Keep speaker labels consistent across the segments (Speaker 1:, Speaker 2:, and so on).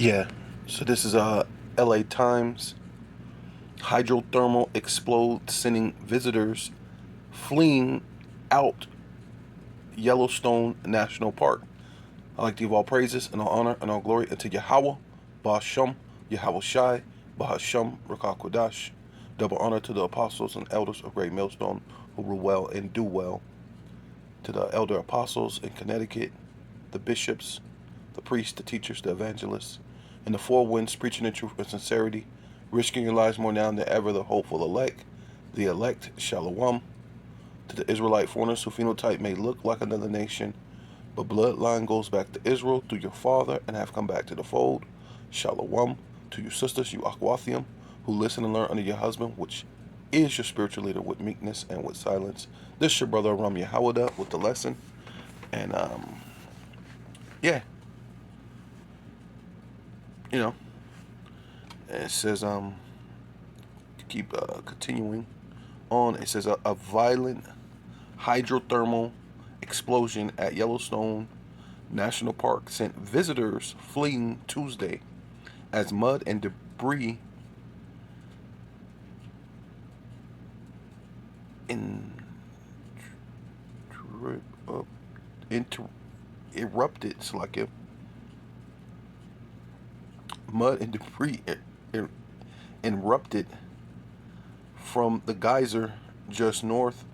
Speaker 1: Yeah, so this is LA Times. Hydrothermal explode sending visitors fleeing out Yellowstone National Park. I like to give all praises and all honor and all glory unto Yahweh, Ba'ashem, Yahweh Shai, Bahashem, Rakakwadash. Double honor to the apostles and elders of Great Millstone who rule well and do well. To the elder apostles in Connecticut, the bishops, the priests, the teachers, the evangelists, and the four winds preaching the truth with sincerity, risking your lives more now than ever, the hopeful elect, the elect, Shalom. To the Israelite foreigners who phenotype may look like another nation, but bloodline goes back to Israel through your father and have come back to the fold, Shalom. To you sisters, you Akwathium, who listen and learn under your husband, which is your spiritual leader, with meekness and with silence. This is your brother Ram Yahawada with the lesson. And yeah. You know, it says keep continuing on. It says a violent hydrothermal explosion at Yellowstone National Park sent visitors fleeing Tuesday as mud and debris erupted. It's like a mud and debris erupted from the geyser just north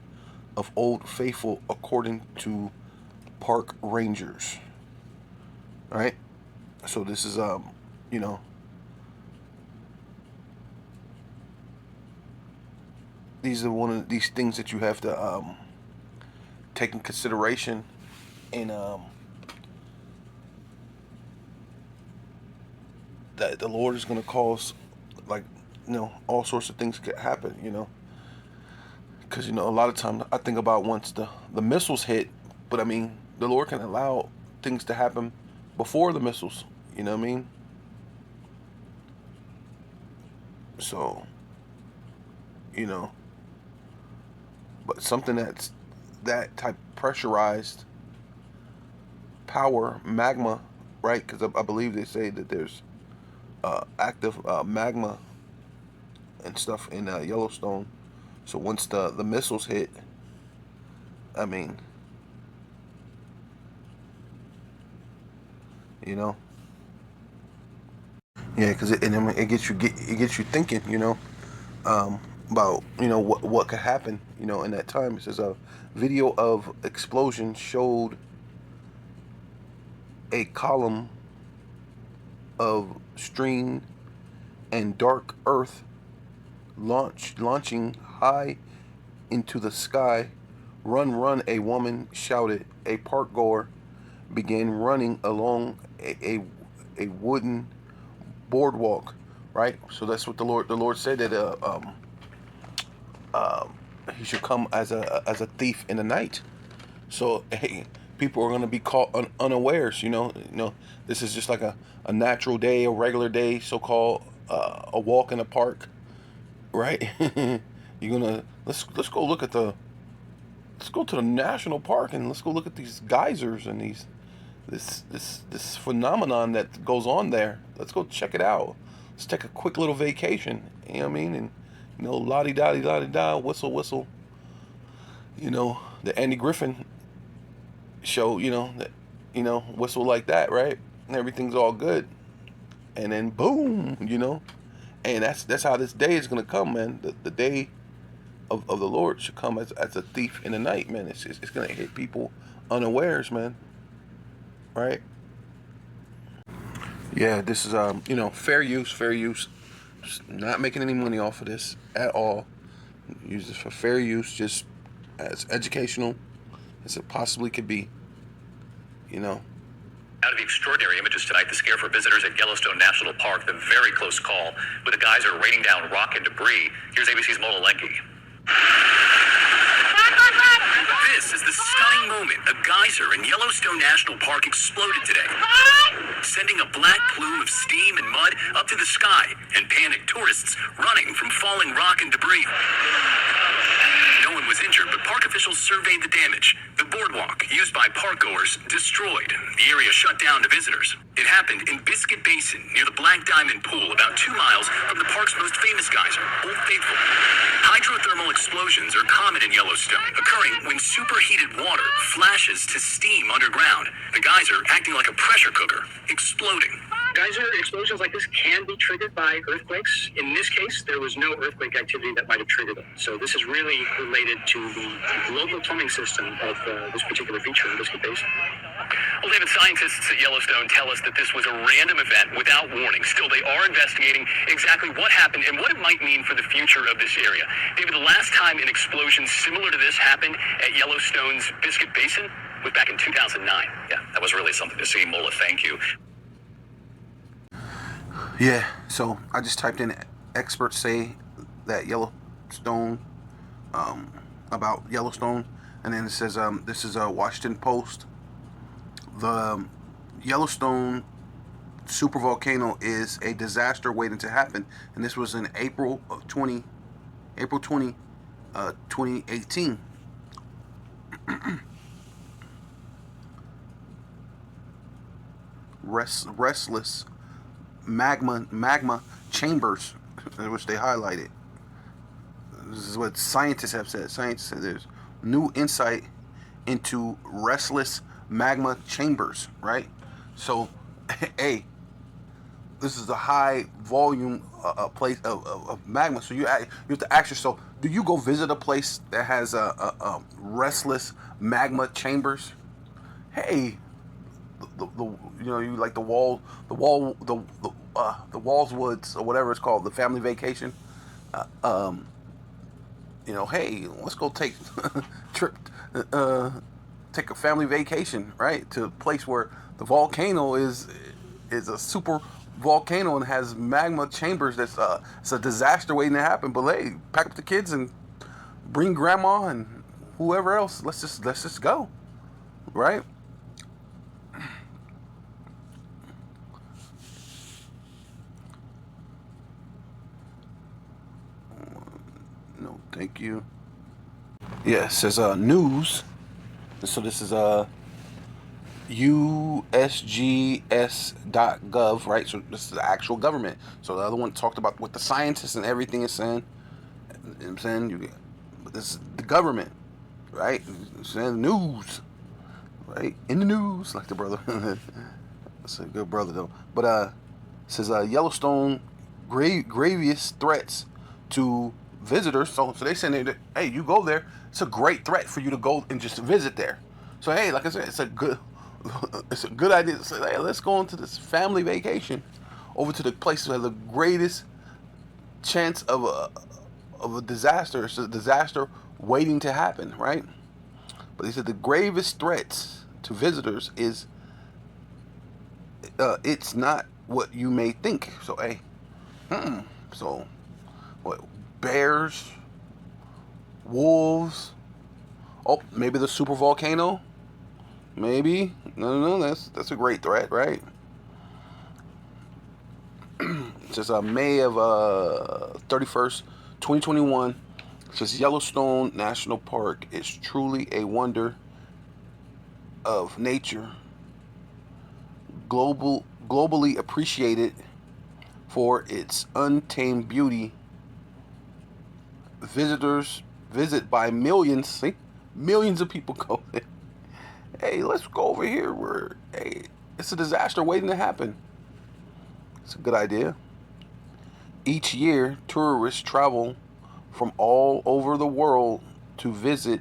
Speaker 1: of Old Faithful, according to park rangers. All right, so this is you know, these are one of these things that you have to take in consideration in that the Lord is going to cause, like, all sorts of things could happen, because a lot of times I think about once the missiles hit, but I mean the Lord can allow things to happen before the missiles, you know what I mean? So, but something that's that type pressurized power, magma, right? Because I believe they say that there's active magma and stuff in Yellowstone. So once the missiles hit, I mean, yeah, because it gets you thinking, about what could happen, in that time. It says a video of explosion showed a column of stream and dark earth launching high into the sky. Run, a woman shouted. A park goer began running along a wooden boardwalk, right? So that's what the Lord said, that he should come as a thief in the night. So hey, people are going to be caught unawares. This is just like a natural day, a regular day, so-called a walk in the park, right? You're gonna let's go look at let's go to the national park and let's go look at these geysers and this phenomenon that goes on there. Let's go check it out. Let's take a quick little vacation. You know what I mean? And la-di-da-di-da-di-da, whistle. The Andy Griffin show, that, whistle like that, right? And everything's all good. And then boom, and that's how this day is gonna come, man. The day of the Lord should come as a thief in the night, man. It's gonna hit people unawares, man. Right? Yeah, this is fair use. Just not making any money off of this at all. Use this for fair use, just as educational as it possibly could be.
Speaker 2: Out of the extraordinary images tonight, the scare for visitors at Yellowstone National Park, the very close call with the geyser raining down rock and debris. Here's ABC's Mona Lenke. This is the stunning moment a geyser in Yellowstone National Park exploded today, sending a black plume of steam and mud up to the sky and panicked tourists running from falling rock and debris. No one was injured, but park officials surveyed the damage. The boardwalk, used by parkgoers, destroyed. The area shut down to visitors. It happened in Biscuit Basin, near the Black Diamond Pool, about 2 miles from the park's most famous geyser, Old Faithful. Hydrothermal explosions are common in Yellowstone, occurring when superheated water flashes to steam underground. The geyser, acting like a pressure cooker, exploding.
Speaker 3: Geyser explosions like this can be triggered by earthquakes. In this case, there was no earthquake activity that might have triggered them. So this is really related to the local plumbing system of this particular feature in Biscuit Basin.
Speaker 2: Well, David, scientists at Yellowstone tell us that this was a random event without warning. Still, they are investigating exactly what happened and what it might mean for the future of this area. David, the last time an explosion similar to this happened at Yellowstone's Biscuit Basin was back in 2009. Yeah, that was really something to see. Mola, thank you.
Speaker 1: Yeah, so I just typed in experts say that Yellowstone, about Yellowstone, and then it says this is a Washington Post. The Yellowstone supervolcano is a disaster waiting to happen, and this was in April 20, 2018. Restless magma chambers, which they highlighted. This is what scientists have said. Scientists said there's new insight into restless magma chambers, right? So, hey, this is a high volume place of magma. So you have to ask yourself, do you go visit a place that has a restless magma chambers? Hey, you like the Wallswoods or whatever it's called, the family vacation. Hey, let's go take take a family vacation, right, to a place where the volcano is a super volcano and has magma chambers. That's it's a disaster waiting to happen. But hey, pack up the kids and bring grandma and whoever else. Let's just go, right? No, thank you. Yeah, it says news. So this is USGS.gov, right? So this is the actual government. So the other one talked about what the scientists and everything is saying. You know what I'm saying? But this is the government, right? It's saying news, right? In the news, like the brother. That's a good brother though. But it says Yellowstone grievous threats to visitors. So they saying that, hey, you go there, it's a great threat for you to go and just visit there. So hey, like I said, it's a good idea to say, hey, let's go into this family vacation over to the place that has the greatest chance of a disaster. It's a disaster waiting to happen, right? But he said the gravest threats to visitors is it's not what you may think. So hey, so what? Bears, wolves. Oh, maybe the super volcano. Maybe. No. That's a great threat, right? It says May of 31st, 2021. It says Yellowstone National Park is truly a wonder of nature. Globally appreciated for its untamed beauty. Visitors visit by millions. See, millions of people go there. Hey, let's go over here where it's a disaster waiting to happen. It's a good idea. Each year, tourists travel from all over the world to visit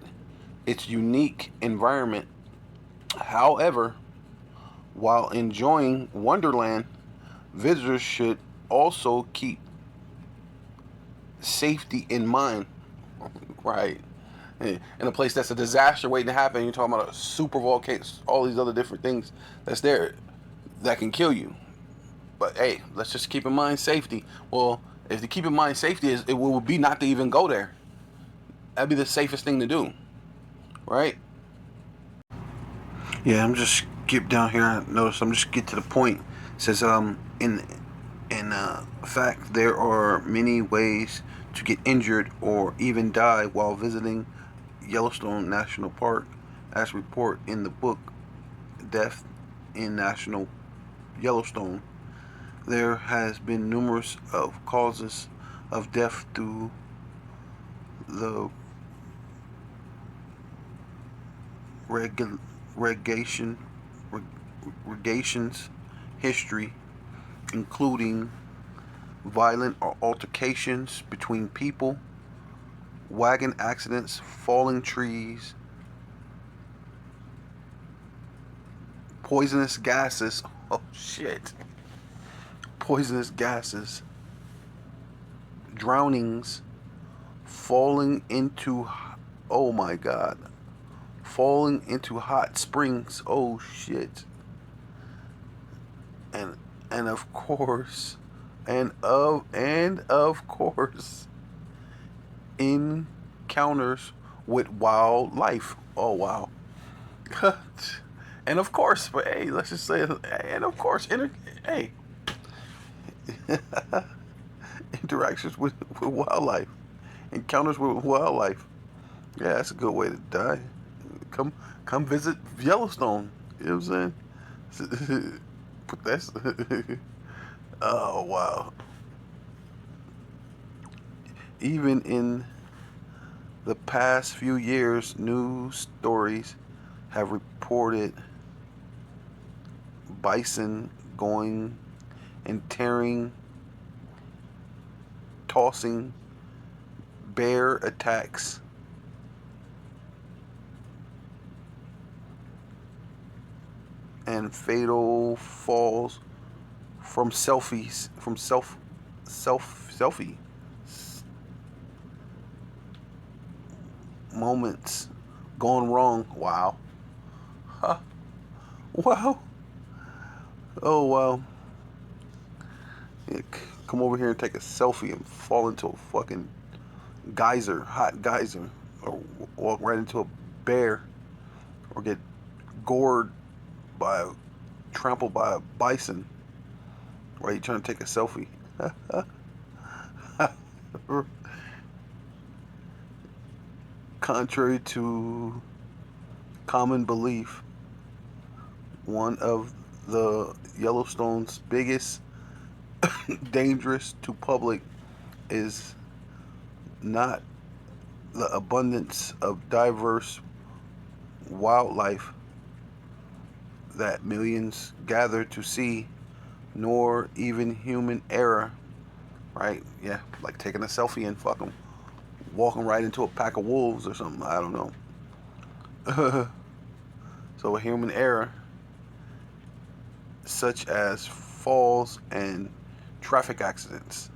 Speaker 1: its unique environment. However, while enjoying Wonderland, visitors should also keep safety in mind, right? In a place that's a disaster waiting to happen, you're talking about a super volcano, all these other different things that's there that can kill you. But hey, let's just keep in mind safety. Well, if to keep in mind safety is, it would be not to even go there. That'd be the safest thing to do, right? Yeah, I'm just skip down here. I notice I'm just get to the point. It says in fact, there are many ways to get injured or even die while visiting Yellowstone National Park, as reported in the book Death in National Yellowstone. There has been numerous of causes of death through the regations history, including violent altercations between people, wagon accidents, falling trees, poisonous gases. Oh shit. Poisonous gases, drownings, falling into, oh my god, falling into hot springs. Oh shit. And of course, and of course, encounters with wildlife. Oh wow. And of course, but hey, let's just say, and of course, hey, interactions with wildlife, encounters with wildlife. Yeah, that's a good way to die. Come visit Yellowstone. You know what I'm saying? But that's oh wow. Even in the past few years, news stories have reported bison going and tearing, tossing, bear attacks, and fatal falls from selfie moments gone wrong. Wow. Huh. Wow. Oh wow. Yeah, come over here and take a selfie and fall into a fucking geyser, hot geyser, or walk right into a bear, or get gored trampled by a bison while you trying to take a selfie. Contrary to common belief, one of the Yellowstone's biggest dangerous to public is not the abundance of diverse wildlife that millions gather to see, nor even human error, right? Yeah, like taking a selfie and fucking walking right into a pack of wolves or something. I don't know. So a human error, such as falls and traffic accidents,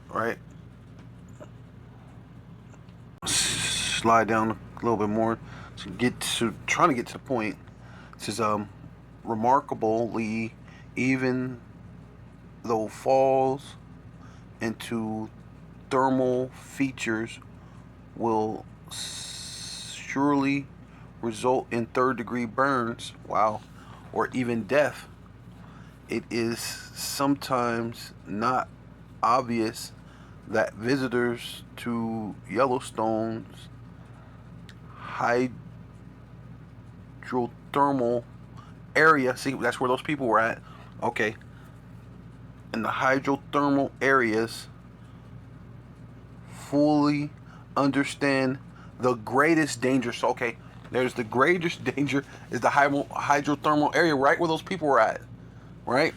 Speaker 1: right? Slide down a little bit more to trying to get to the point. It says remarkably, even though falls into thermal features will surely result in third-degree burns, wow, or even death, it is sometimes not obvious that visitors to Yellowstone's hydrothermal area, see, that's where those people were at, okay, in the hydrothermal areas, fully understand the greatest danger. So, okay, there's the greatest danger is the hydrothermal area, right where those people were at, right?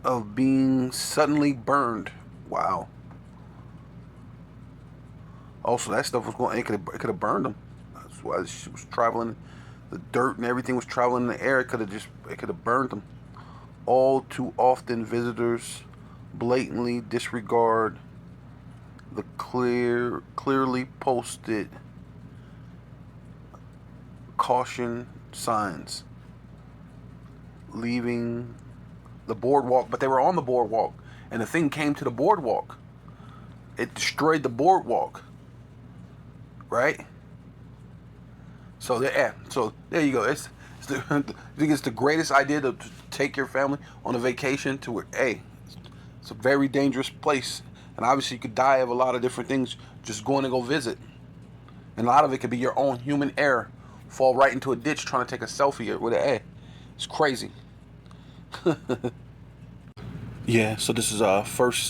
Speaker 1: Of being suddenly burned. Wow. Also, that stuff was going. It could have burned them. That's why she was traveling. The dirt and everything was traveling in the air. It could have burned them. All too often, visitors blatantly disregard the clearly posted caution signs, leaving the boardwalk. But they were on the boardwalk, and the thing came to the boardwalk. It destroyed the boardwalk, right? So there you go. You think it's the greatest idea to take your family on a vacation to where, hey, it's a very dangerous place, and obviously you could die of a lot of different things just going to go visit, and a lot of it could be your own human error, fall right into a ditch trying to take a selfie with an A. It's crazy. Yeah, so this is 1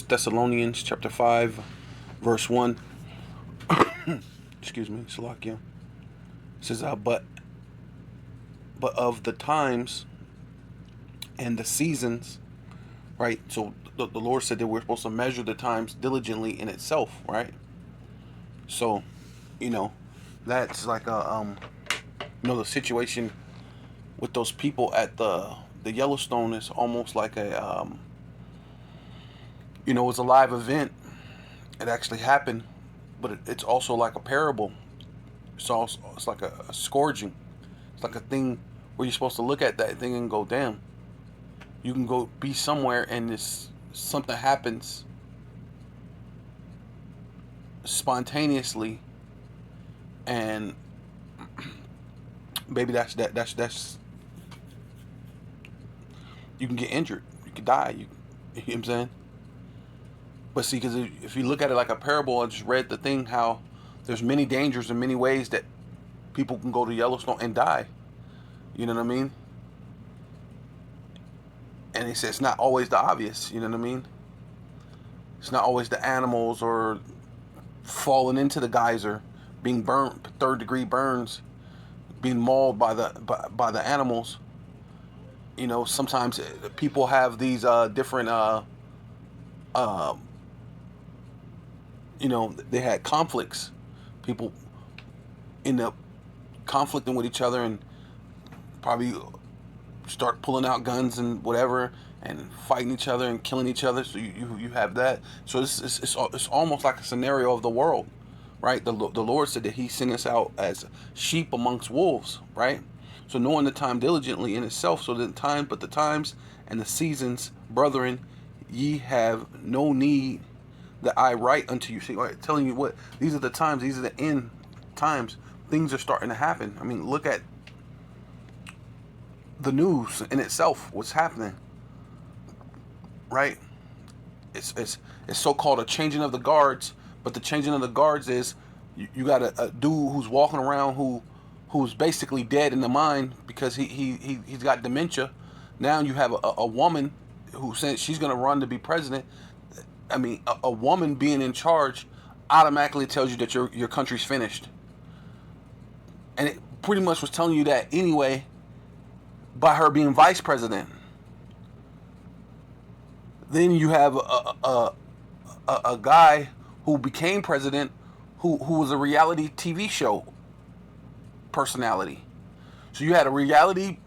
Speaker 1: Thessalonians chapter 5, verse 1. Excuse me, Salakia. It says, but of the times and the seasons, right? So the Lord said that we're supposed to measure the times diligently in itself, right? So, that's like the situation with those people at the Yellowstone is almost like a, it was a live event. It actually happened, but it's also like a parable. It's like a scourging. It's like a thing where you're supposed to look at that thing and go, damn. You can go be somewhere and something happens spontaneously, and baby, that's you can get injured, you can die. You know what I'm saying? But see, because if you look at it like a parable, I just read the thing how there's many dangers and many ways that people can go to Yellowstone and die. You know what I mean? And he said it's not always the obvious. You know what I mean? It's not always the animals or falling into the geyser, being burnt, 3rd-degree burns, being mauled by the animals. Sometimes people have these different. They had conflicts. People end up conflicting with each other and probably start pulling out guns and whatever and fighting each other and killing each other. So you have that. So it's almost like a scenario of the world, right? The Lord said that He sent us out as sheep amongst wolves, right? So knowing the time diligently in itself, so the time, but the times and the seasons, brethren, ye have no need that I write unto you. See, right, telling you what these are the times, these are the end times. Things are starting to happen. I mean, look at the news in itself. What's happening, right? It's so-called a changing of the guards, but the changing of the guards is you got a dude who's walking around who's basically dead in the mind because he's got dementia. Now you have a woman who says she's going to run to be president. I mean, a woman being in charge automatically tells you that your country's finished. And it pretty much was telling you that anyway by her being vice president. Then you have a guy who became president who was a reality TV show personality. So you had a reality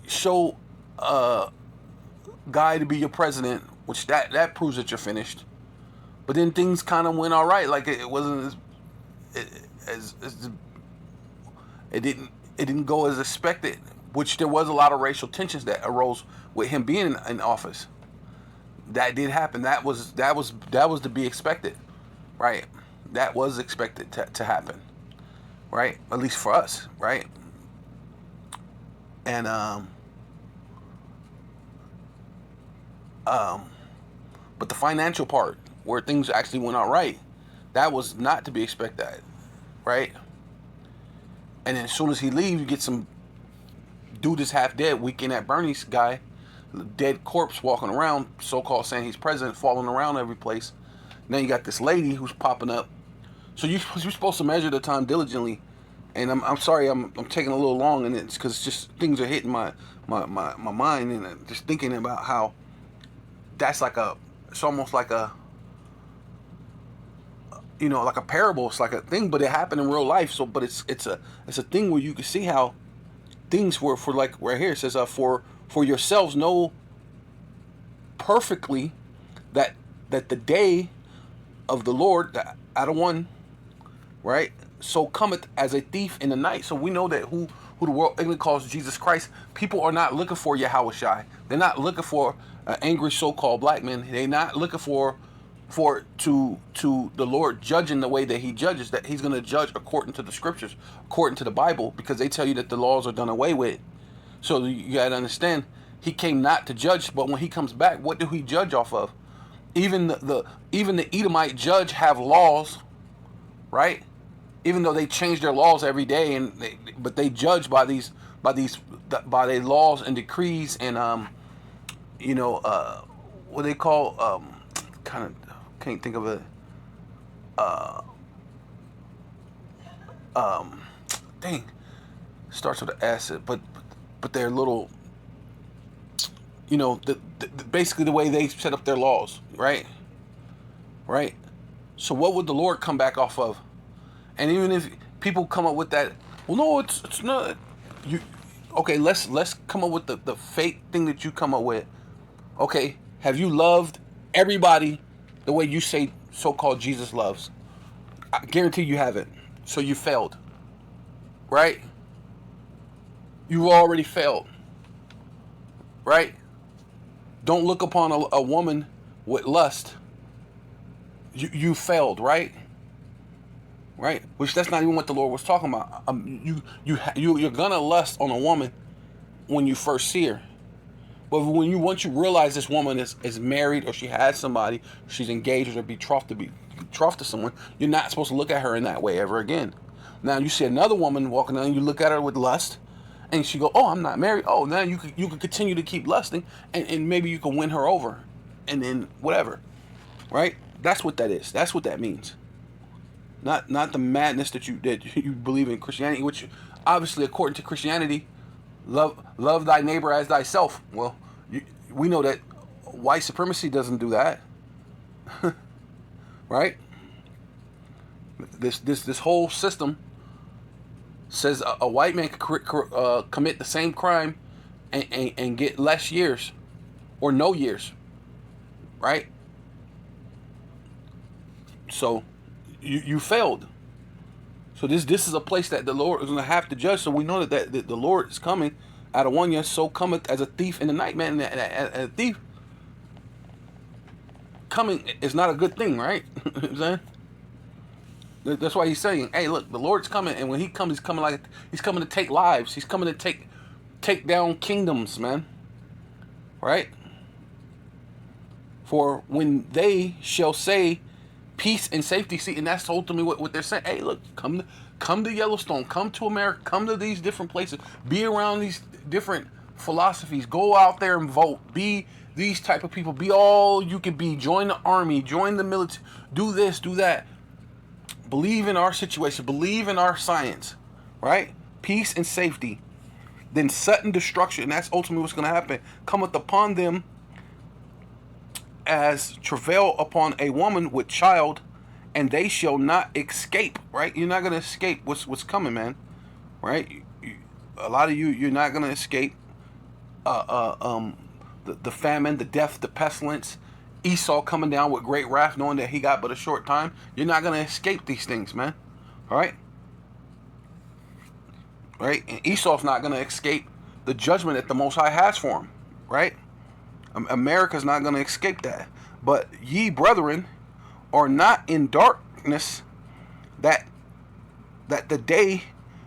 Speaker 1: show guy to be your president, which that proves that you're finished. But then things kind of went all right. Like it wasn't as it didn't go as expected. Which there was a lot of racial tensions that arose with him being in office. That did happen. That was to be expected, right? That was expected to happen, right? At least for us, right? And but the financial part, where things actually went all right, that was not to be expected, right? And then as soon as he leaves, you get some dude is half dead, Weekend at Bernie's guy, dead corpse walking around, so-called saying he's president, falling around every place. And then you got this lady who's popping up. So you're supposed to measure the time diligently. And I'm sorry, I'm taking a little long, and it's because just things are hitting my mind, and just thinking about how that's it's almost like a, like a parable. It's like a thing, but it happened in real life. So, but it's a thing where you can see how things were for, like right here it says, for yourselves know perfectly that the day of the Lord, the Adonai, right? So cometh as a thief in the night. So we know that who the world England calls Jesus Christ. People are not looking for Yahweh Shai. They're not looking for an angry so-called black man. They're not looking for for to the Lord judging the way that he judges, that he's going to judge according to the scriptures, according to the Bible, because they tell you that the laws are done away with. So you got to understand, he came not to judge, but when he comes back, what do he judge off of? Even the Edomite judge have laws, right? Even though they change their laws every day, but they judge by their laws and decrees and what they call kind of, can't think of it. Dang, starts with an S, but they're little, basically the way they set up their laws, right? Right. So what would the Lord come back off of? And even if people come up with that, well, no, it's not. You okay? Let's come up with the fake thing that you come up with. Okay, have you loved everybody the way you say so-called Jesus loves? I guarantee you haven't. So you failed, right? You already failed, right? Don't look upon a woman with lust. You failed, right? Right? Which that's not even what the Lord was talking about. You're gonna lust on a woman when you first see her. But once you realize this woman is married, or she has somebody, she's engaged or betrothed to someone, you're not supposed to look at her in that way ever again. Now you see another woman walking down, and you look at her with lust, and she go, "Oh, I'm not married." Oh, now you can continue to keep lusting, and maybe you can win her over, and then whatever, right? That's what that is. That's what that means. Not the madness that you believe in Christianity, which obviously according to Christianity, love thy neighbor as thyself. Well, we know that white supremacy doesn't do that, right? This whole system says a white man could commit the same crime and get less years or no years, right? So you failed. So this is a place that the Lord is going to have to judge. So we know that the Lord is coming out of one year, so cometh as a thief in the night, man. And a thief coming is not a good thing, right? You know what I'm saying? That's why he's saying, hey, look, the Lord's coming, and when he comes, he's coming to take lives. He's coming to take down kingdoms, man. Right? For when they shall say peace and safety, see, and that's ultimately what they're saying. Hey, look, come to Yellowstone, come to America, come to these different places, be around these different philosophies, go out there and vote, be these type of people, be all you can be, join the army, join the military, do this, do that. Believe in our situation, believe in our science, right? Peace and safety. Then sudden destruction, and that's ultimately what's going to happen, cometh upon them as travail upon a woman with child, and they shall not escape, right? You're not going to escape what's coming, man, right? A lot of you're not going to escape the famine, the death, the pestilence, Esau coming down with great wrath, knowing that he got but a short time. You're not going to escape these things, man. All right? Right? And Esau's not going to escape the judgment that the Most High has for him. Right? America's not going to escape that. But ye brethren are not in darkness, that the day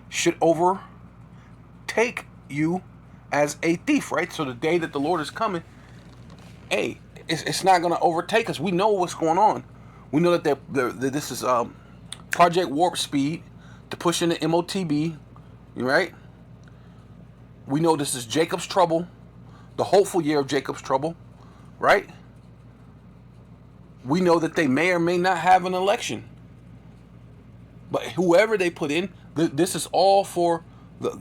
Speaker 1: should overtake you as a thief. Right? So the day that the Lord is coming, hey, it's not going to overtake us. We know what's going on. We know that this is Project Warp Speed to push into MOTB, right? We know this is Jacob's trouble, the hopeful year of Jacob's trouble, right? We know that they may or may not have an election, but whoever they put in, this is all for the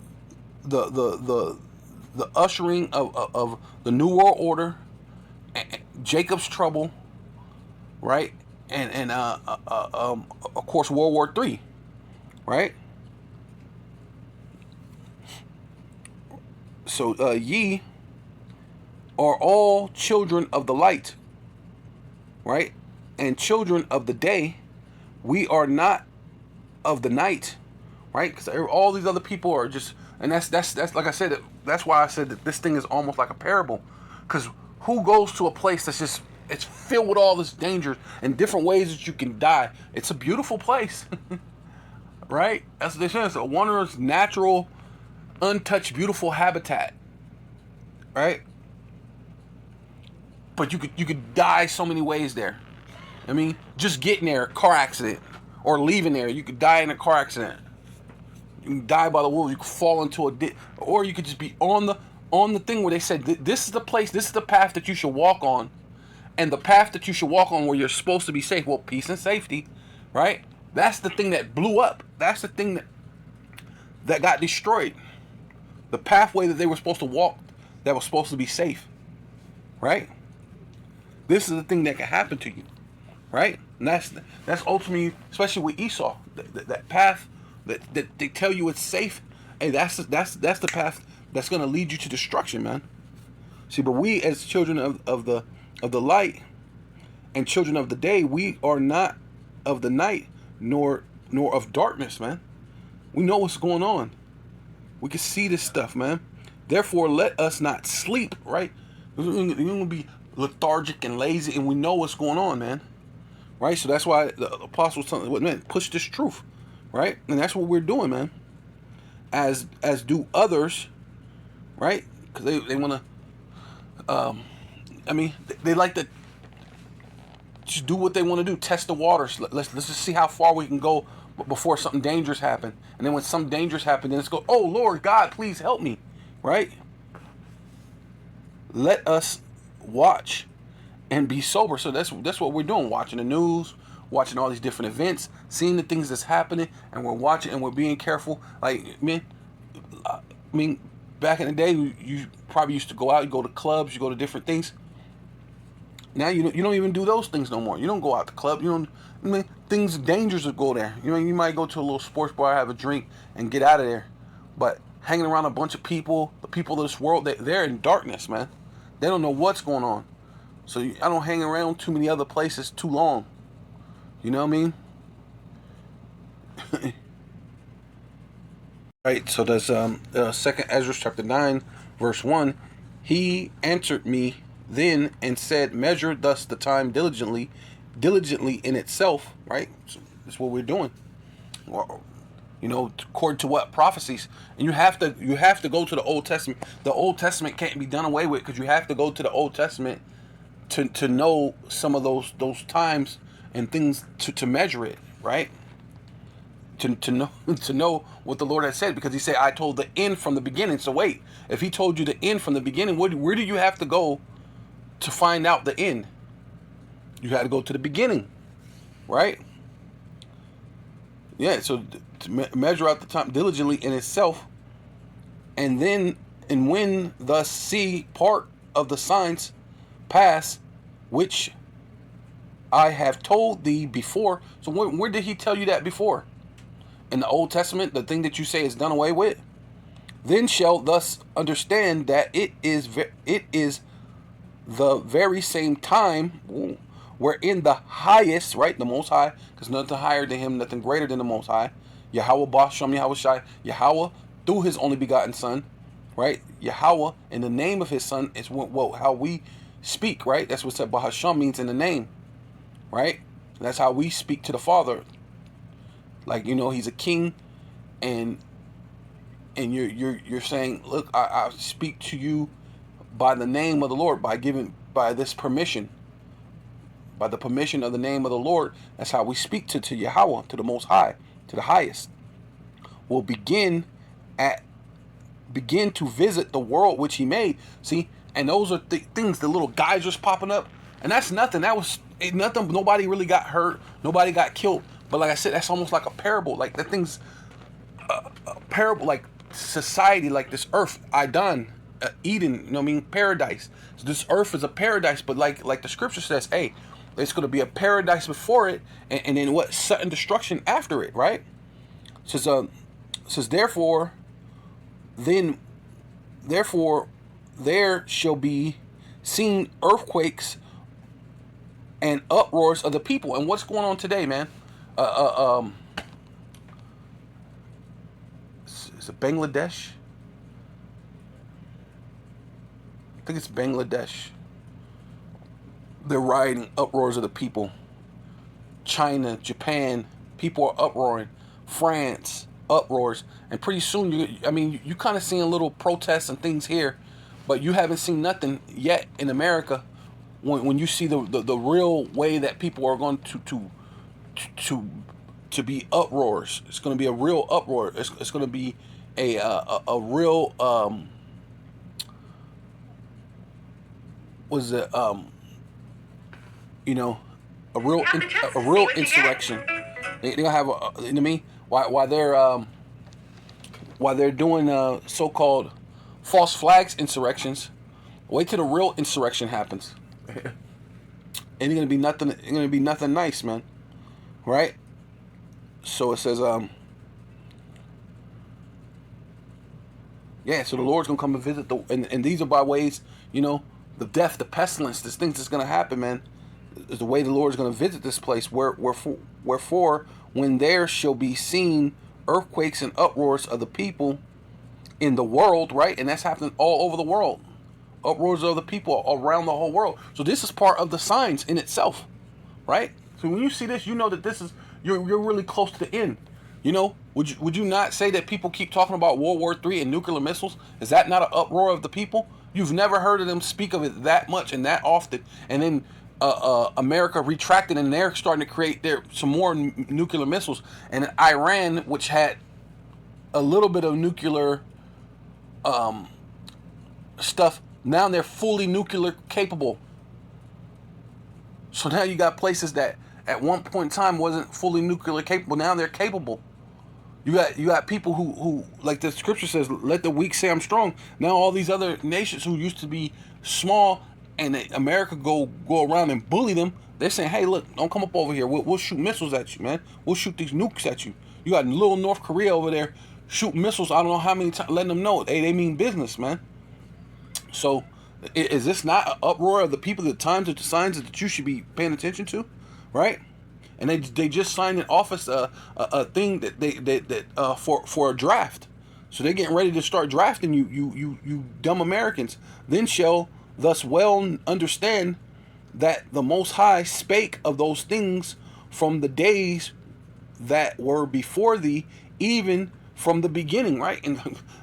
Speaker 1: ushering of the New World Order, Jacob's trouble, right? And of course World War III, right? So ye are all children of the light, right? And children of the day. We are not of the night, right? Because all these other people are just, and that's like I said, that's why I said that this thing is almost like a parable. Because who goes to a place that's just it's filled with all this danger and different ways that you can die. It's a beautiful place, right? That's what they say. It's a wondrous, natural, untouched, beautiful habitat, right? But you could die so many ways there. I mean, just getting there, car accident, or leaving there, you could die in a car accident. You can die by the wolves. You could fall into a ditch, or you could just be on the thing where they said this is the place, this is the path that you should walk on, and the path that you should walk on where you're supposed to be safe. Well, peace and safety, right? That's the thing that blew up. That's the thing that got destroyed. The pathway that they were supposed to walk, that was supposed to be safe, right? This is the thing that can happen to you, right? And that's ultimately, especially with Esau, that path that they tell you it's safe. Hey, that's the path that's going to lead you to destruction, man. See, but we as children of the light and children of the day, we are not of the night nor of darkness, man. We know what's going on. We can see this stuff, man. Therefore, let us not sleep, right? We're going to be lethargic and lazy, and we know what's going on, man. Right? So that's why the apostles telling what, man, push this truth, right? And that's what we're doing, man. As do others, right? Because they want to, I mean, they like to just do what they want to do, test the waters. Let's just see how far we can go before something dangerous happens. And then when something dangerous happens, then let's go, oh, Lord God, please help me, right? Let us watch and be sober. So that's what we're doing, watching the news, watching all these different events, seeing the things that's happening, and we're watching and we're being careful. Like, I mean, back in the day, you probably used to go out, you go to clubs, you go to different things. Now you don't even do those things no more. You don't go out to club. You don't. I mean, things dangerous to go there. You know, you might go to a little sports bar, have a drink, and get out of there. But hanging around a bunch of people, the people of this world, they're in darkness, man. They don't know what's going on. So I don't hang around too many other places too long. You know what I mean? Right. So that's 2nd Ezra chapter 9, verse 1. He answered me then and said, measure thus the time diligently in itself, right? So that's what we're doing. You know, according to what prophecies. And you have to go to the Old Testament. The Old Testament can't be done away with, because you have to go to the Old Testament to know some of those times and things to measure it, right? To know what the Lord has said, because he said, I told the end from the beginning. So wait, if he told you the end from the beginning, where do you have to go to find out the end? You had to go to the beginning, right? Yeah, so to measure out the time diligently in itself, and when thus see part of the signs pass, which I have told thee before. So where did he tell you that before? In the Old Testament, the thing that you say is done away with? Then shall thus understand that it is the very same time wherein the highest, right, the Most High, because nothing higher than him, nothing greater than the Most High, Yahweh Bashem Yahweh Shai, Yahweh through his only begotten Son, right? Yahweh in the name of his Son is how we speak, right? That's what Bahasham means, in the name, right? That's how we speak to the Father. Like, you know, he's a king, and you're saying, look, I speak to you by the name of the Lord, by this permission, by the permission of the name of the Lord. That's how we speak to Yahweh, to the Most High, to the highest. We'll begin to visit the world which he made. See, and those are things, the little geysers popping up, and that's nothing. That was nothing. Nobody really got hurt. Nobody got killed. But like I said, that's almost like a parable. Like that thing's a parable, like society, like this earth, Eden, you know what I mean, paradise. So this earth is a paradise, but like the scripture says, hey, it's going to be a paradise before it, and then what? Sudden destruction after it, right? It says therefore there shall be seen earthquakes and uproars of the people. And what's going on today, man? Is it Bangladesh? I think it's Bangladesh. They're rioting, uproars of the people. China, Japan, people are uproaring. France, uproars. And pretty soon, you kind of seeing little protests and things here, but you haven't seen nothing yet in America. When you see the real way that people are going to be uproars, it's going to be a real uproar. It's going to be a real a real insurrection. They're gonna have you know what I mean? While they're doing so-called false flags insurrections, wait till the real insurrection happens. Ain't gonna be nothing. Ain't gonna be nothing nice, man. Right? So it says, yeah. So the Lord's gonna come and visit and these are by ways, the death, the pestilence, this things that's gonna happen, man. Is the way the Lord is going to visit this place. Wherefore, when there shall be seen earthquakes and uproars of the people in the world, right? And that's happening all over the world. Uproars of the people around the whole world. So this is part of the signs in itself, right? So when you see this, you know that this is you're really close to the end. Would you not say that people keep talking about World War III and nuclear missiles? Is that not an uproar of the people? You've never heard of them speak of it that much and that often, and then America retracted, and they're starting to create some more nuclear missiles. And Iran, which had a little bit of nuclear stuff, now they're fully nuclear capable. So now you got places that at one point in time wasn't fully nuclear capable. Now they're capable. You got people who like the scripture says, let the weak say I'm strong. Now all these other nations who used to be small, and America go around and bully them, they're saying, hey, look, don't come up over here. We'll shoot missiles at you, man. We'll shoot these nukes at you. You got little North Korea over there shooting missiles. I don't know how many times, letting them know, hey, they mean business, man. So is this not an uproar of the people, the times, the signs that you should be paying attention to, right? And they just signed an office a thing that for a draft. So they're getting ready to start drafting you dumb Americans. Then shall thus well understand that the Most High spake of those things from the days that were before thee, even from the beginning, right? And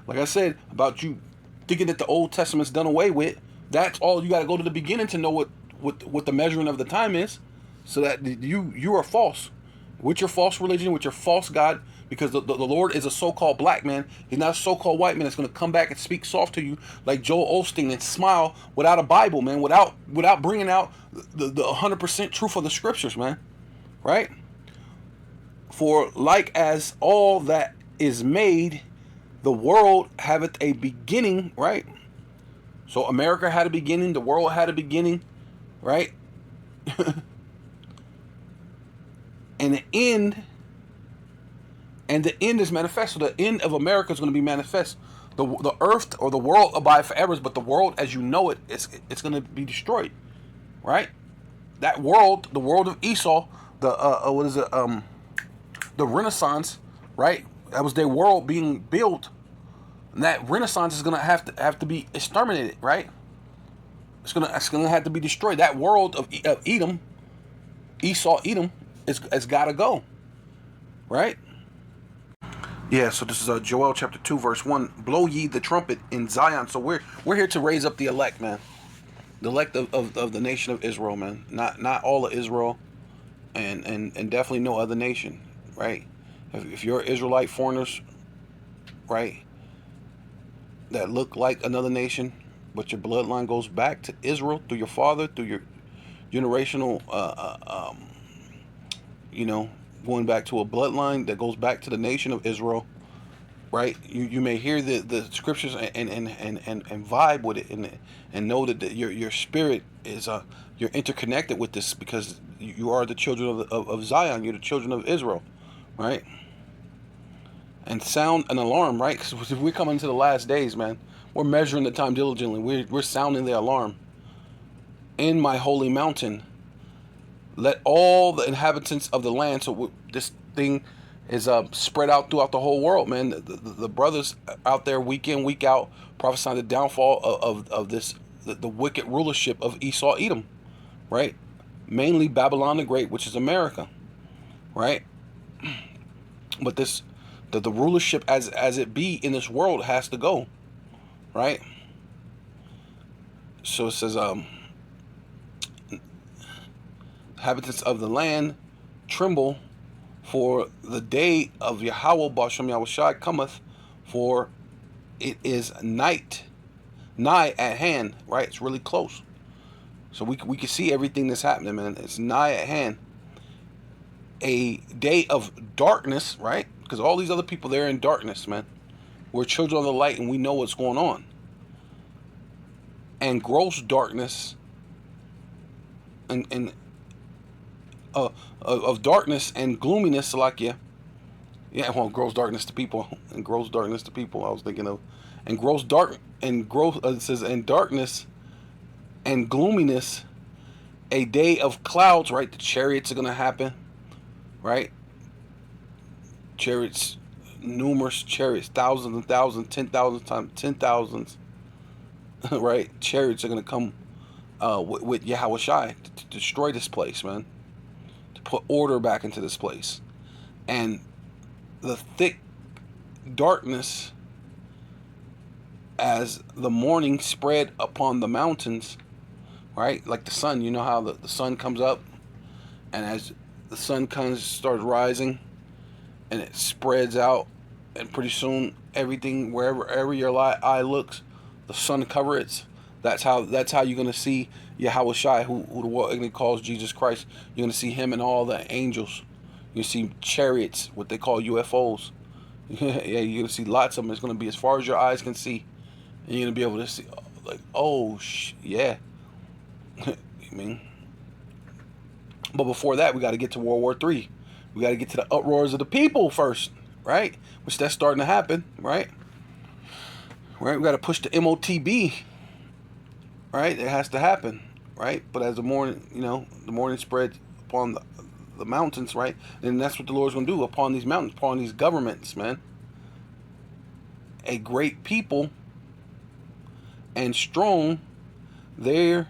Speaker 1: like I said about you thinking that the Old Testament's done away with, that's all. You got to go to the beginning to know what the measuring of the time is, so that you are false with your false religion, with your false God. Because the Lord is a so-called black man. He's not a so-called white man that's going to come back and speak soft to you like Joel Osteen and smile without a Bible, man, without bringing out the 100% truth of the scriptures, man, right? For like as all that is made, the world haveth a beginning, right? So America had a beginning, the world had a beginning, right? And the end is manifest. So the end of America is going to be manifest. The earth or the world abide forever, but the world as you know it, it's going to be destroyed, right? That world, the world of Esau, the Renaissance, right? That was their world being built, and that Renaissance is going to have to be exterminated, right? It's going to have to be destroyed. That world of Edom, Esau, Edom, has got to go, right? Yeah, so this is Joel chapter 2, verse 1. Blow ye the trumpet in Zion. So we're here to raise up the elect, man. The elect of the nation of Israel, man. Not all of Israel, and definitely no other nation, right? If you're Israelite foreigners, right, that look like another nation, but your bloodline goes back to Israel through your father, through your generational, going back to a bloodline that goes back to the nation of Israel, right? You may hear the scriptures and vibe with it and know that your spirit is you're interconnected with this, because you are the children of Zion. You're the children of Israel, right? And sound an alarm, right? Because we're coming to the last days, man. We're measuring the time diligently. We're sounding the alarm. In my holy mountain, let all the inhabitants of the land. So this thing is spread out throughout the whole world, man. The brothers out there week in, week out, prophesying the downfall of this, the wicked rulership of Esau, Edom, right? Mainly Babylon the Great, which is America, right? But the rulership as it be in this world has to go, right? So it says, inhabitants of the land tremble, for the day of Yahweh Bashem Yahushai cometh, for it is nigh at hand, right? It's really close. So we can see everything that's happening, man. It's nigh at hand. A day of darkness, right? Because all these other people, they're in darkness, man. We're children of the light, and we know what's going on. And gross darkness, and of darkness and gloominess, like well, gross darkness to people, and gross darkness to people. I was thinking of, and gross dark and gross. It says, and darkness and gloominess, a day of clouds, right? The chariots are gonna happen, right? Chariots, numerous chariots, thousands and thousands, 10,000 times 10,000s, right? Chariots are gonna come with Yahweh Shai to destroy this place, man. To put order back into this place, and the thick darkness as the morning spread upon the mountains, right? Like the sun, you know how the sun comes up, and as the sun starts rising, and it spreads out, and pretty soon everything, wherever your eye looks, the sun covers it. That's how you're gonna see Yahweh Shai, who the world calls Jesus Christ. You're gonna see him and all the angels. You see chariots, what they call UFOs. Yeah, you're gonna see lots of them. It's gonna be as far as your eyes can see, and you're gonna be able to see, like, oh, yeah. I mean, but before that, we got to get to World War III. We got to get to the uproars of the people first, right? Which that's starting to happen, right? Right. We got to push the MOTB, right? It has to happen, right? But as the morning spreads upon the mountains, right? And that's what the Lord's going to do upon these mountains, upon these governments, man. A great people and strong, there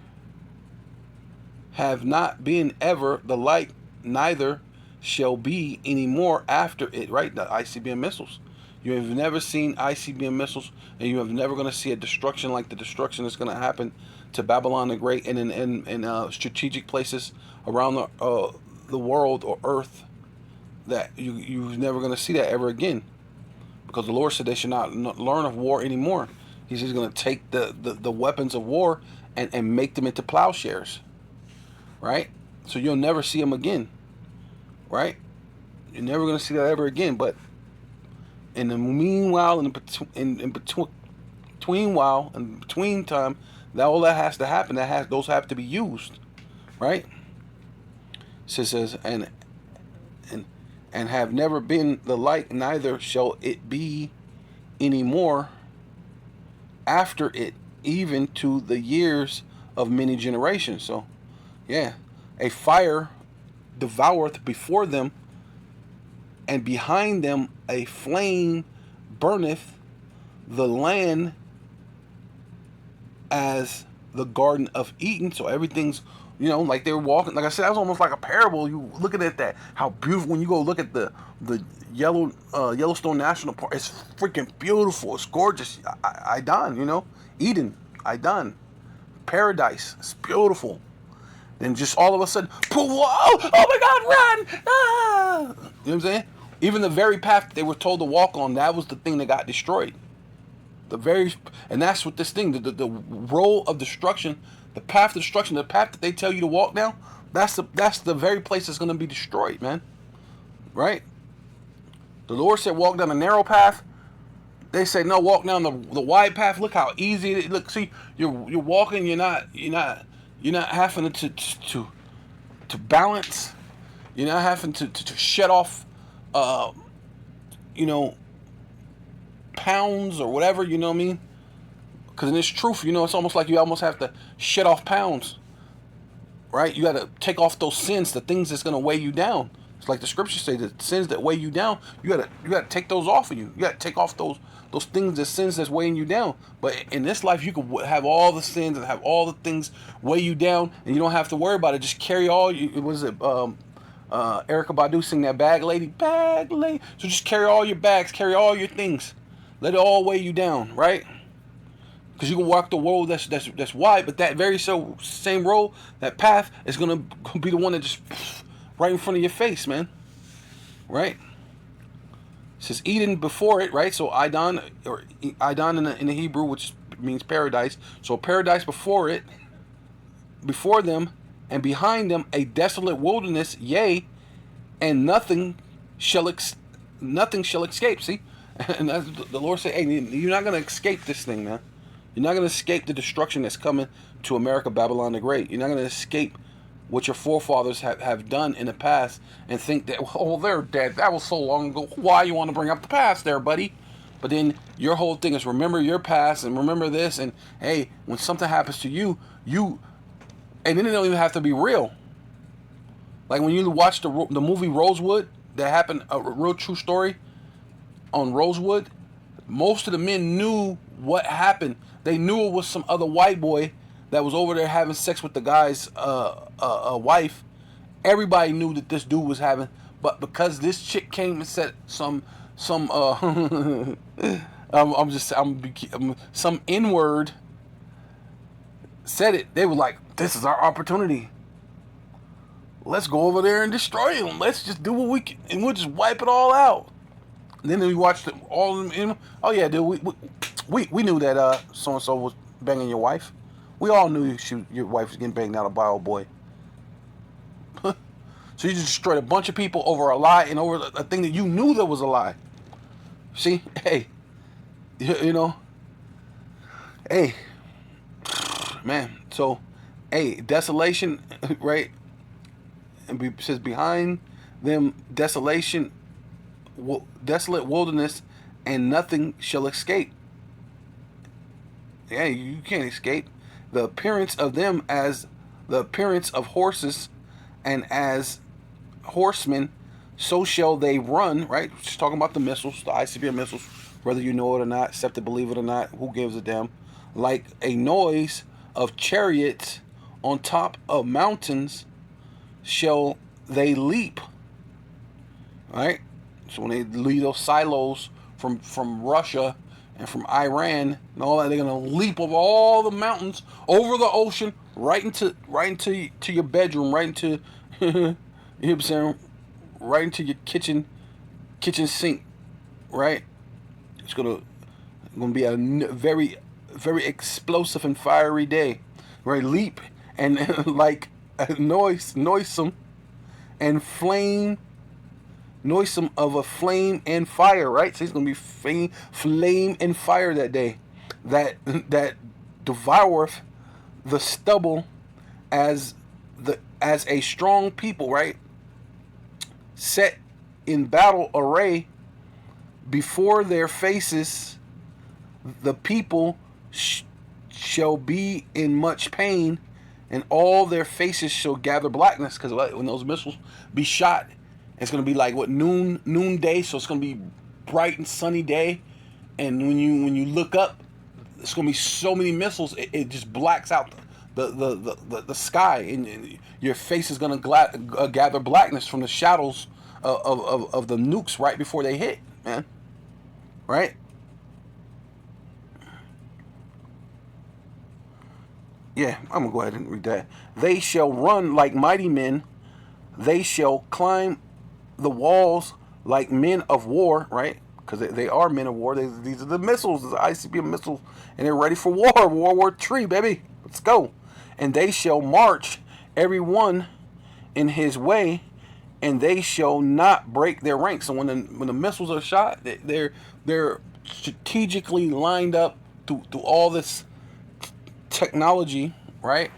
Speaker 1: have not been ever the like, neither shall be anymore after it, right? The ICBM missiles. You have never seen ICBM missiles, and you have never going to see a destruction like the destruction that's going to happen to Babylon the Great and in strategic places around the world or earth, that you're never going to see that ever again, because the Lord said they should not learn of war anymore. He's just going to take the weapons of war and make them into plowshares, right? So you'll never see them again, right? You're never going to see that ever again. But in the meanwhile, in between time, that all that has to happen. Those have to be used, right? So it says, and have never been the like, neither shall it be anymore after it, even to the years of many generations. So, yeah, a fire devoureth before them, and behind them a flame burneth the land as the Garden of Eden. So everything's, like they were walking. Like I said, that was almost like a parable. You looking at that, how beautiful. When you go look at the Yellowstone National Park, it's freaking beautiful. It's gorgeous. I done, Eden. I done. Paradise. It's beautiful. Then just all of a sudden, whoa, oh my God, run! Ah! You know what I'm saying? Even the very path they were told to walk on, that was the thing that got destroyed. And that's what this thing, the role of destruction, the path of destruction, the path that they tell you to walk down, that's the very place that's going to be destroyed, man. Right? The Lord said walk down the narrow path. They say no, walk down the wide path. Look how easy it is. Look, see, you're walking. You're not having to balance. You're not having to shut off, pounds or whatever. You know what I mean? Because in this truth, it's almost like you almost have to shut off pounds. Right? You got to take off those sins, the things that's going to weigh you down. It's like the scriptures say, the sins that weigh you down, you gotta take those off of you. You gotta take off those things, the sins that's weighing you down. But in this life, you could have all the sins and have all the things weigh you down, and you don't have to worry about it. Just carry all you. Was it Erica Badu sing that bag lady? So just carry all your bags, carry all your things. Let it all weigh you down, right? Because you can walk the road that's wide, but that very same road, that path is gonna be the one that just right in front of your face, man. Right? It says Eden before it, right? So Idon, or Idon in the Hebrew, which means paradise. So paradise before it, before them, and behind them a desolate wilderness, yea, and nothing shall escape. See, and that's, the Lord said, "Hey, you're not gonna escape this thing, man. You're not gonna escape the destruction that's coming to America, Babylon the Great. You're not gonna escape what your forefathers have done in the past and think that, oh, they're dead. That was so long ago. Why you want to bring up the past there, buddy? But then your whole thing is remember your past and remember this. And hey, when something happens to you, and then it don't even have to be real. Like when you watch the movie Rosewood, that happened, a real true story on Rosewood. Most of the men knew what happened. They knew it was some other white boy that was over there having sex with the guy's wife. Everybody knew that this dude was having, but because this chick came and said some some N-word, said it, they were like, this is our opportunity. Let's go over there and destroy him. Let's just do what we can, and we'll just wipe it all out. And then we watched all of them. Oh yeah, dude, we knew that so and so was banging your wife. We all knew your wife was getting banged out by a boy. So you just destroyed a bunch of people over a lie and over a thing that you knew that was a lie. See, hey, you know, hey, man. So, hey, desolation, right? And it says behind them desolation, desolate wilderness, and nothing shall escape. Yeah, you can't escape. The appearance of them as the appearance of horses, and as horsemen, so shall they run, right? Just talking about the missiles, the ICBM missiles, whether you know it or not, accept it, believe it or not, who gives a damn? Like a noise of chariots on top of mountains shall they leap, right? So when they leave those silos from Russia and from Iran and all that, they're gonna leap over all the mountains, over the ocean, right into your bedroom, right into you know what I'm saying, right into your kitchen sink, right? It's gonna be a very, very explosive and fiery day, right? Leap and like noisome and flame. Noisome of a flame and fire, right? So it's gonna be flame and fire that day, that devoureth the stubble as a strong people, right? Set in battle array before their faces, the people shall be in much pain, and all their faces shall gather blackness. Because when those missiles be shot, it's gonna be like noonday, so it's gonna be bright and sunny day, and when you look up, it's gonna be so many missiles, it just blacks out the sky, and your face is gonna gather blackness from the shadows of the nukes right before they hit, man. Right? Yeah, I'm gonna go ahead and read that. They shall run like mighty men. They shall climb the walls like men of war, right? Because they are men of war. These are the missiles, the ICBM missiles, and they're ready for war. World War III, baby. Let's go. And they shall march every one in his way, and they shall not break their ranks. So when the missiles are shot, they're strategically lined up through all this technology, right?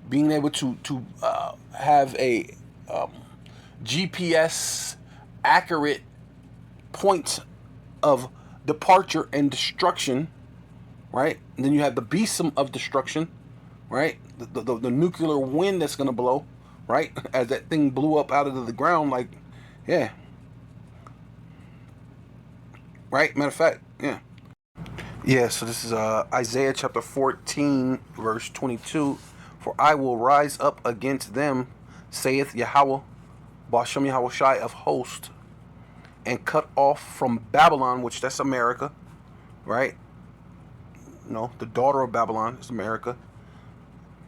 Speaker 1: Being able to have a GPS accurate point of departure and destruction, right? And then you have the besom of destruction, right? The nuclear wind that's going to blow, right? As that thing blew up out of the ground, like, yeah, right? Matter of fact, yeah. Yeah, so this is Isaiah chapter 14, verse 22. For I will rise up against them, saith Yahweh, Bashem Yahweh Shai of hosts, and cut off from Babylon, which that's America, right? No, the daughter of Babylon is America.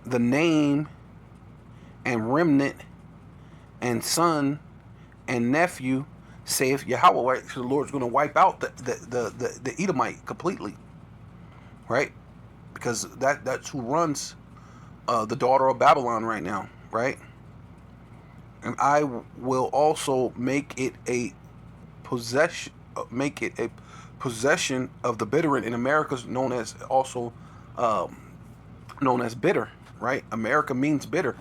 Speaker 1: The name and remnant and son and nephew, saith Yahweh, right? So the Lord's going to wipe out the Edomite completely, right? Because that's who runs the daughter of Babylon right now, right? And I will also make it a possession, of the bitter, in America's known as also known as bitter, right? America means bitter.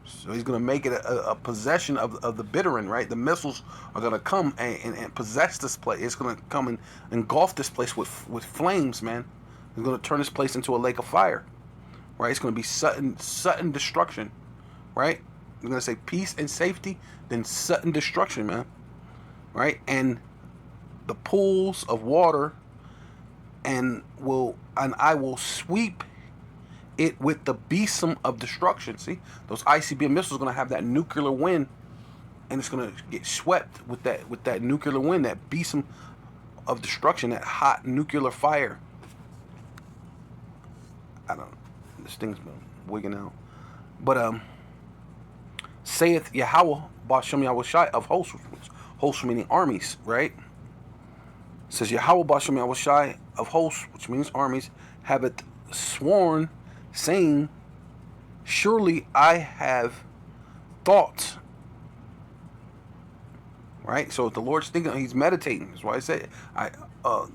Speaker 1: So he's going to make it a possession of the bittern, right? The missiles are going to come and possess this place. It's going to come and engulf this place with flames, man. It's going to turn this place into a lake of fire, right? It's going to be sudden destruction, right? We're going to say peace and safety, then sudden destruction, man, right? And the pools of water, and I will sweep it with the besom of destruction. See, those ICBM missiles are going to have that nuclear wind, and it's going to get swept with that nuclear wind, that besom of destruction, that hot nuclear fire. I don't know. This thing's been wigging out. But saith Yahweh, Bashem Yahweh Shai of hosts, hosts meaning armies, right? It says Yahweh Bashem Yahweh Shai of hosts, which means armies, have it sworn, saying, surely I have thought. Right? So the Lord's thinking, he's meditating. That's why I say the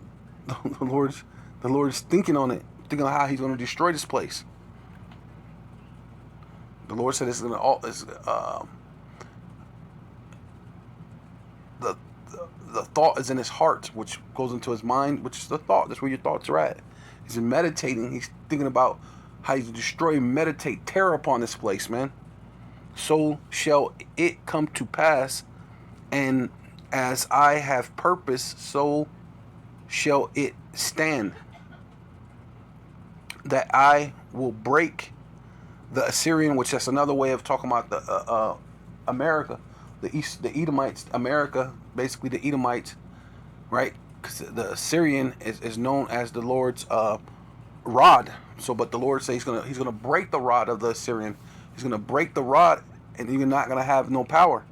Speaker 1: Lord's thinking on it, thinking on how he's going to destroy this place. The Lord said it's going to the thought is in his heart, which goes into his mind, which is the thought. That's where your thoughts are at. He's meditating. He's thinking about how he's destroy, meditate, terror upon this place, man. So shall it come to pass, and as I have purpose, so shall it stand, that I will break the Assyrian, which that's another way of talking about the America, the Edomites, America, basically the Edomites, right? Because the Assyrian is known as the Lord's rod. So, but the Lord says he's gonna break the rod of the Assyrian. He's gonna break the rod, and you're not gonna have no power.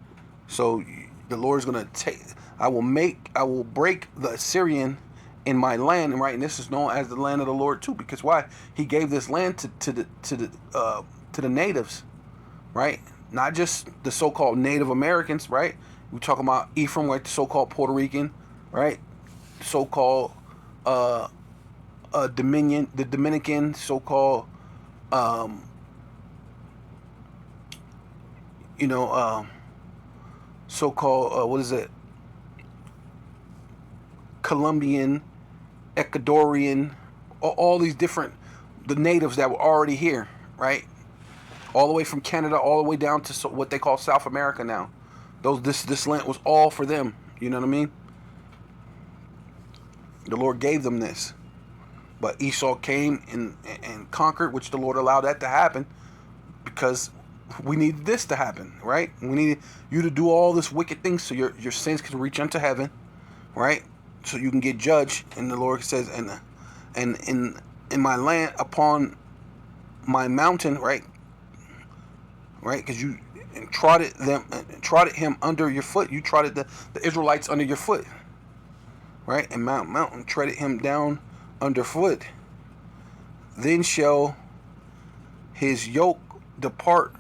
Speaker 1: So the Lord's gonna take. I will break the Assyrian in my land, and right, and this is known as the land of the Lord too. Because why? He gave this land to the natives, right? Not just the so-called Native Americans, right? We're talking about Ephraim, like the so-called Puerto Rican, right? So-called the Dominican, so-called so-called what is it? Colombian, Ecuadorian, all these different, the natives that were already here, right? All the way from Canada, all the way down to what they call South America now. This land was all for them. You know what I mean? The Lord gave them this. But Esau came and conquered, which the Lord allowed that to happen because we needed this to happen, right? We needed you to do all this wicked things so your sins can reach unto heaven, right? So you can get judged. And the Lord says, and in my land, upon my mountain, right? Right? Because you trotted him under your foot. You trotted the Israelites under your foot, right? And mountain treaded him down underfoot. Then shall his yoke depart.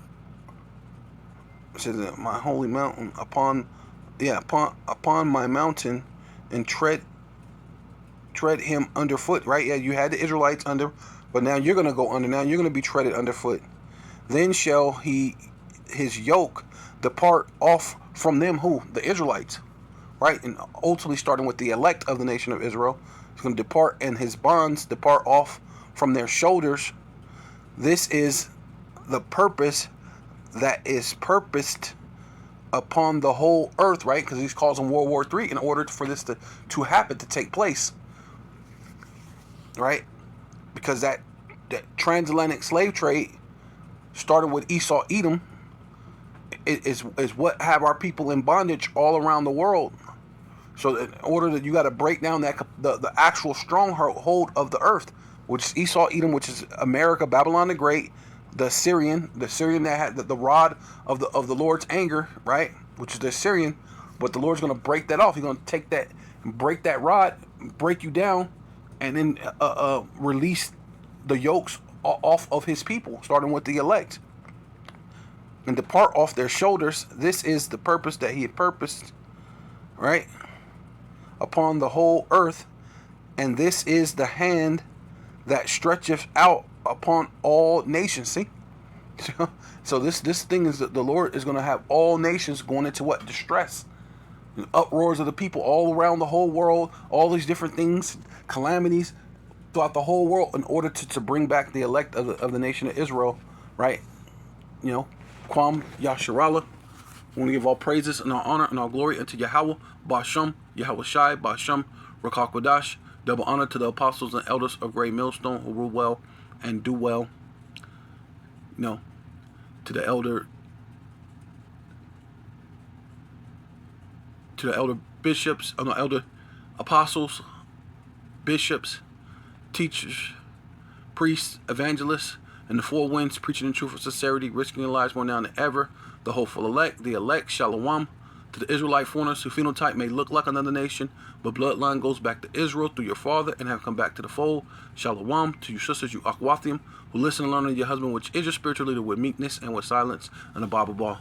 Speaker 1: It says my holy mountain upon my mountain, and tread him underfoot. Right? Yeah, you had the Israelites under, but now you're gonna go under. Now you're gonna be treaded underfoot. Then shall his yoke depart off from them, who? The Israelites, right? And ultimately starting with the elect of the nation of Israel. He's going to depart, and his bonds depart off from their shoulders. This is the purpose that is purposed upon the whole earth, right? Because he's causing World War III in order for this to happen, to take place, right? Because that transatlantic slave trade started with Esau, Edom, is what have our people in bondage all around the world. So in order that you got to break down that the actual stronghold of the earth, which is Esau, Edom, which is America, Babylon the Great, the Syrian that had the rod of the Lord's anger, right? Which is the Syrian, but the Lord's going to break that off. He's going to take that and break that rod, break you down, and then release the yokes off of his people, starting with the elect, and depart off their shoulders. This is the purpose that he had purposed, right, upon the whole earth, and this is the hand that stretcheth out upon all nations. See, so this thing is that the Lord is going to have all nations going into what? Distress, uproars of the people all around the whole world, all these different things, calamities throughout the whole world, in order to bring back the elect of the nation of Israel, right? You know, Kwam Yasharallah. We want to give all praises and all honor and all glory unto Yahweh, Ba'asham, Yahweh Shai, Ba'asham, Rakakwadash. Double honor to the apostles and elders of Great Millstone who rule well and do well. You know, to the elder bishops, elder apostles, bishops, teachers, priests, evangelists, and the four winds, preaching in truth and sincerity, risking their lives more now than ever. The hopeful elect, the elect, Shalom, to the Israelite foreigners whose phenotype may look like another nation, but bloodline goes back to Israel through your father and have come back to the fold. Shalom to you sisters, you Akwathim, who listen and learn of your husband, which is your spiritual leader, with meekness and with silence, and a Bible ball.